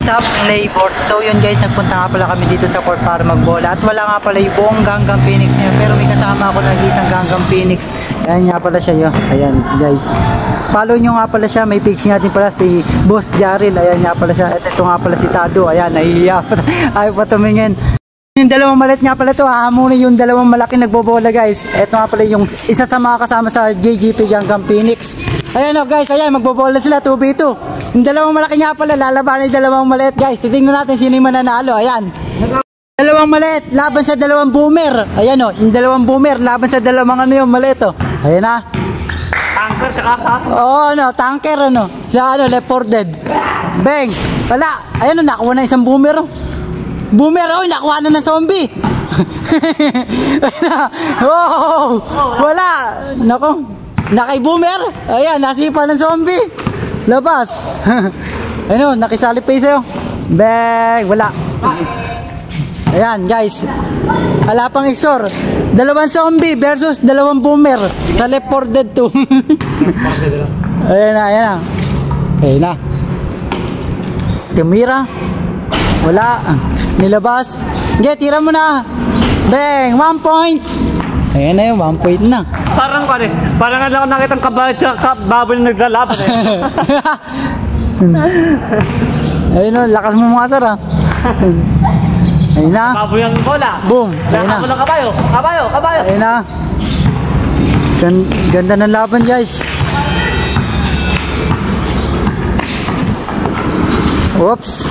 Sup neighbors? So yun guys, nagpunta nga pala kami dito sa court para magbola. At wala nga pala yung buong Ganggang Phoenix niya. Pero may kasama ako ng isang Ganggang Phoenix. Ayan nga pala siya yun. Ayan guys. Follow nyo nga pala siya. May fixing natin pala si Boss Jaril. Ayan nga pala siya. At ito nga pala si Tado. Ayan, nahihiya pa. Ayaw pa tumingin. Yung dalawang malit nga pala ito. Muna yung dalawang malaki nagbobola guys. Ito nga pala yung isa sa mga kasama sa JGP Ganggang Phoenix. Ayan o guys, ayan, magbobola sila 2v2. Yung dalawang malaki nga pala, lalaban yung dalawang maliit guys. Titingnan natin sino yung mananalo, ayan. Dalawang maliit, laban sa dalawang boomer. Ayan o, yung dalawang boomer, laban sa dalawang ano yung maliit o. Ayan na. Tanker sa kasa? Oo, ano, tanker ano. Sa ano, Left 4 Dead. Bang, wala. Ayan o, nakuha na isang boomer o. Boomer o, nakuha na ng zombie. Oh, wala. Nako. Nakay boomer. Ayan, nasipa ng zombie. Labas. Ano, nakisali pa sa'yo. Bang, wala. Ayan, guys. Wala pang score. Dalawang zombie versus dalawang boomer sa Left 4 Dead 2. Ayan na, ayan na. Ayan na. Timira. Wala. Nilabas. Okay, tira mo na. Bang, 1 point. Ayan na yun, 1 point na. Parang pa rin. Parang nga lang ako nakitang baboy na naglalaban eh. Ayun o, lakas mo mga sir ha. Ayun na. Baboy ang bola. Boom. Ayun na. Nakakabol ang kabayo. Kabayo, kabayo. Ayun na. Ganda ng laban guys. Oops.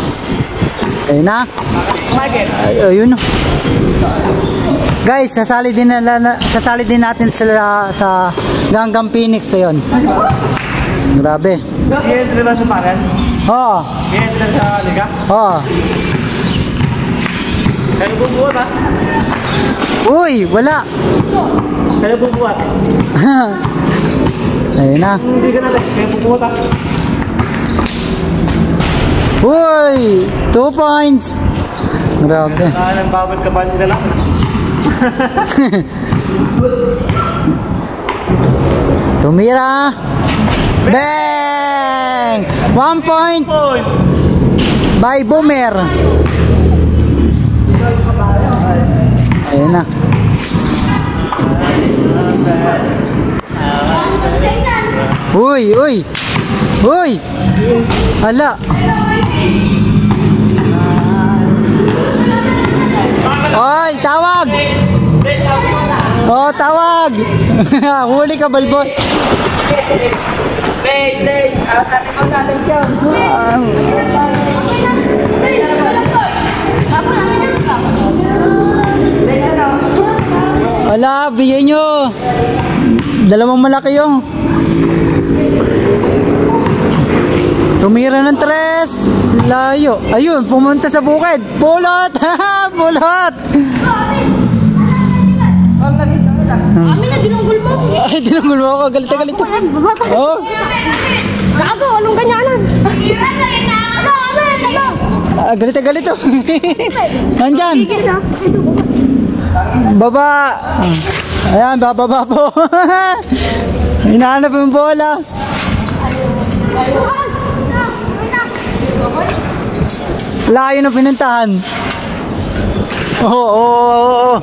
Ayun na. Ayun o. Guys, sasali din natin sila sa Ganggang Phoenix ayun. Grabe. I-entry lang sa pares? Oo. I-entry sa liga? Oo. Kaya bubuhat ha? Uy, wala. Kaya bubuhat? Ayun na. Hindi ka natin. Kaya bubuhat ha? Uy, 2 points. Grabe. Nagbabad ka pa nila lang. Tumira. Bang! 1 point by boomer. Ayun na. Uy, uy. Uy. Hala. Oy, tawag. Oh, tawag. Huli ka, balbon. Wait. Natin mo natin siya. Wala, bigyan nyo. Dalawang malaki yung. Tumira ng 3. Layo. Ayun, pumunta sa bukid. Pulot. Pulot. Amin na ginunggol mo. Ay, dinunggol mo ako. Galit na galit. Oh. Gago, anong ganyanan? Galit na galit. Nandyan. Baba. Ayan, bababa po. Hinahanap yung bola. Layo na pinuntahan. Oo.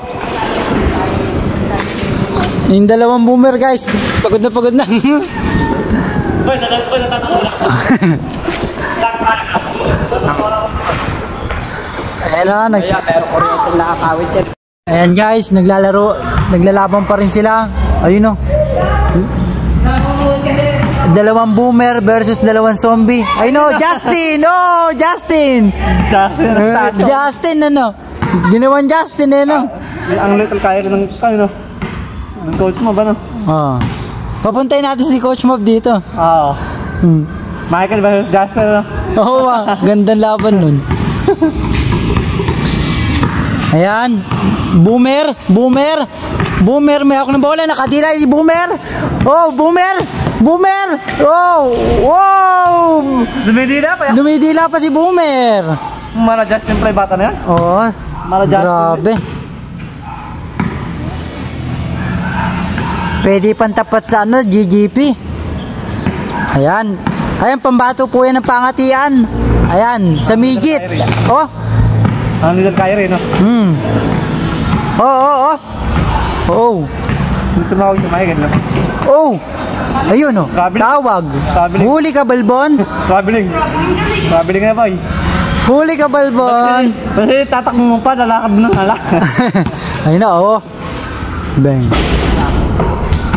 Yung dalawang boomer guys. Pagod na. Ayan na, nakakawit yan. Ayan guys, naglalaban pa rin sila. Ayun o. Dalawang boomer versus dalawang zombie. Ayun o, Justin! Oh, Justin! Justin ano? Ginawan Justin eh no? Ang little kaya rin ng coach mo ba no? Oo. Papuntayin natin si Coach Mob dito. Oo. Michael versus Justin no? Oo gandang laban nun. Ayan. Boomer, may ako ng bola. Nakadila si Boomer. Oh, Boomer. Oh, wow. Dumidila pa si Boomer. Mara Justin play bata na yan? Oo. Mara Justin. Grabe. Pwede pantapat sa ano, GGP. Ayan. Ayan, pambato po yan ng pangatian. Ayan, sa midget. Oh. Ang nila kaya rin, no? Oh. Oh. Tumawag sa mga ganun. Oh. Ayun oh. Tawag. Traveling. Huli ka, Balbon. Traveling. Traveling na, boy. Huli ka, Balbon. Kasi tatakbo mo pa, lalakad mo ng lalakad. Ayun na, oh. Bang.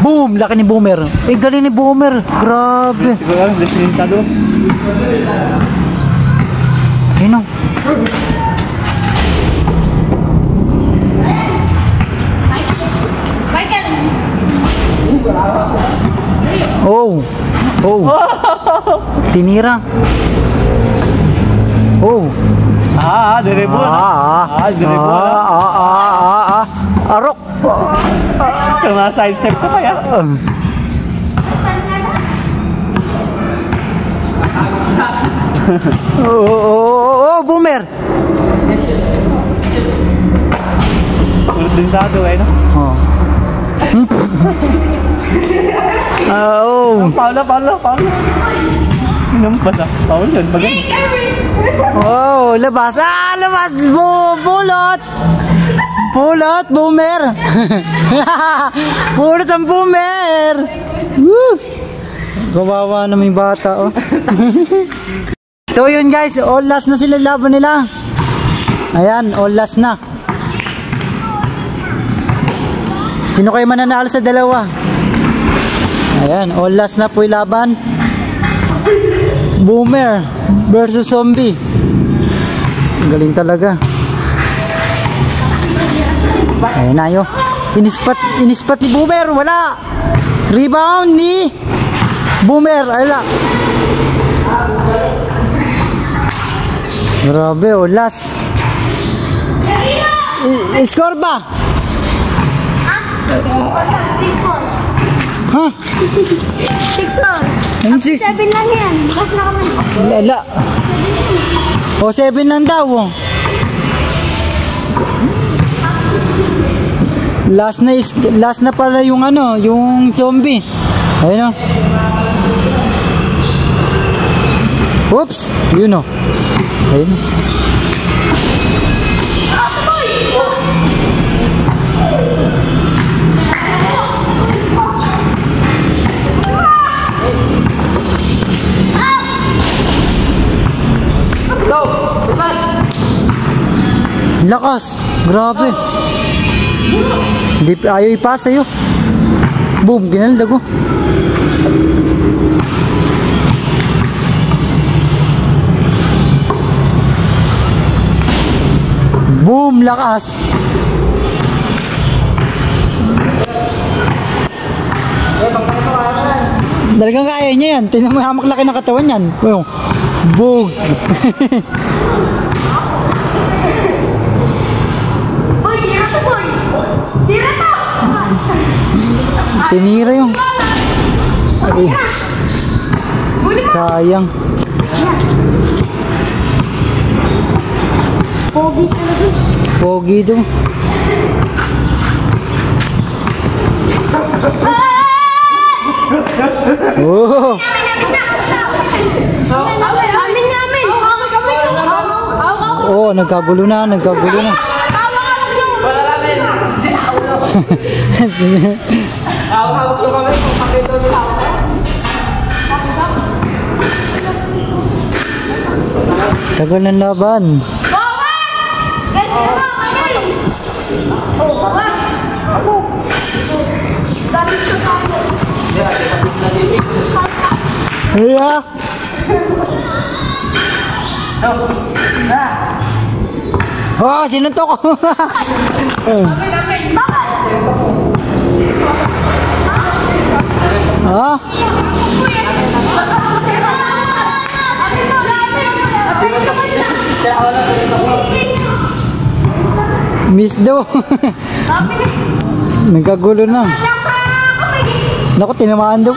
Boom! Laki ni Boomer. Galing ni Boomer. Grabe. Siguro lang, desinintado. Ayun oh. Michael! Oh. Oh. Tinira. Oh. Direbo na. Direbo na. Arok. Sa mga side step ko kaya. Oh, Boomer. Dintado eh, no? Oh. Oh. Paula. Inampas ah. Paula yun, magaling. Oh, labas. Labas. Pulot. Pulot, Boomer. Pulot ang Boomer. Woo. Kawawa na may bata, oh. So yun guys, all last na sila laban nila. Ayan, all last na. Sino kayo mananalo sa dalawa? Ayan, all last na po yung laban. Boomer versus Zombie. Galing talaga. Ayan na yun. Inispat ni Boomer. Wala. Rebound ni Boomer. Ala. Grabe, all last. Score ba? Huh? 6-4. 7 lang yan. Mas na kami. Lala. O, 7 lang daw. Oh. Last na pala yung ano, yung zombie. Ayun o. Oops. Yun o. Ayun. Lakas. Grabe. Hindi ayaw ipasa sa'yo. Boom. Ginaldag ko. Boom. Lakas. Talagang kaya niya yan. Tingnan mo hamak laki ng katawan yan. Boom. Tinira yung ay, sayang. Pogi daw. Oh. Oh, nagkagulo na. Tagal ng laban. Yeah. Oh, sinuntok ko. Ah? Miss daw. Nagkagulo na. Naku, tinamaan daw.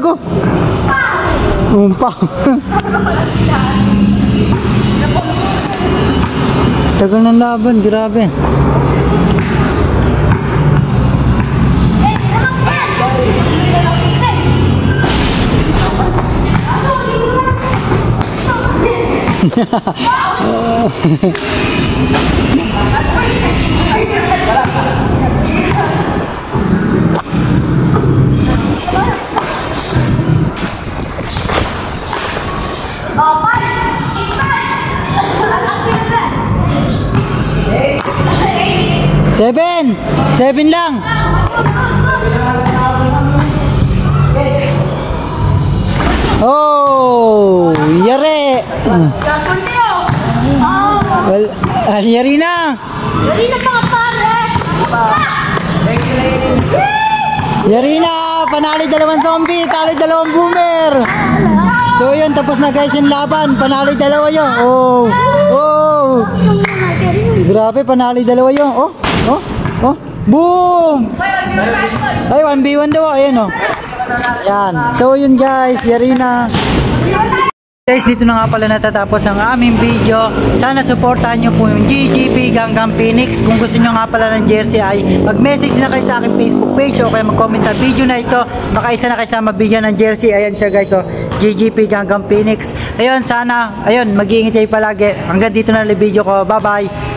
gago. Umpaw. Tagal ng laban, grabe. Seven lang. Oh, yari. Well, yari na. Dali na mga pare! Yari na. Panalo dalawang zombie, talo dalawang boomer. So yun, tapos na guys yung laban. Panalo dalawa yun. Oh. Oh. Grabe, panalo dalawa yun. Oh. Oh. Oh. Boom! Ay, 1v1 daw. Ayan, oh. Ayan. So, yun guys. Yari na. Guys, dito na nga pala natatapos ang aming video. Sana supportahan nyo po yung GGP Ganggang Phoenix. Kung gusto nyo nga pala ng jersey ay mag-message na kayo sa aking Facebook page o kaya mag-comment sa video na ito. Baka isa na kayo sa mabigyan ng jersey. Ayan siya guys, oh. GGP Ganggang Phoenix. Ayun, sana, ayun, mag-iingat kayo palagi. Hanggang dito na lang video ko. Bye-bye.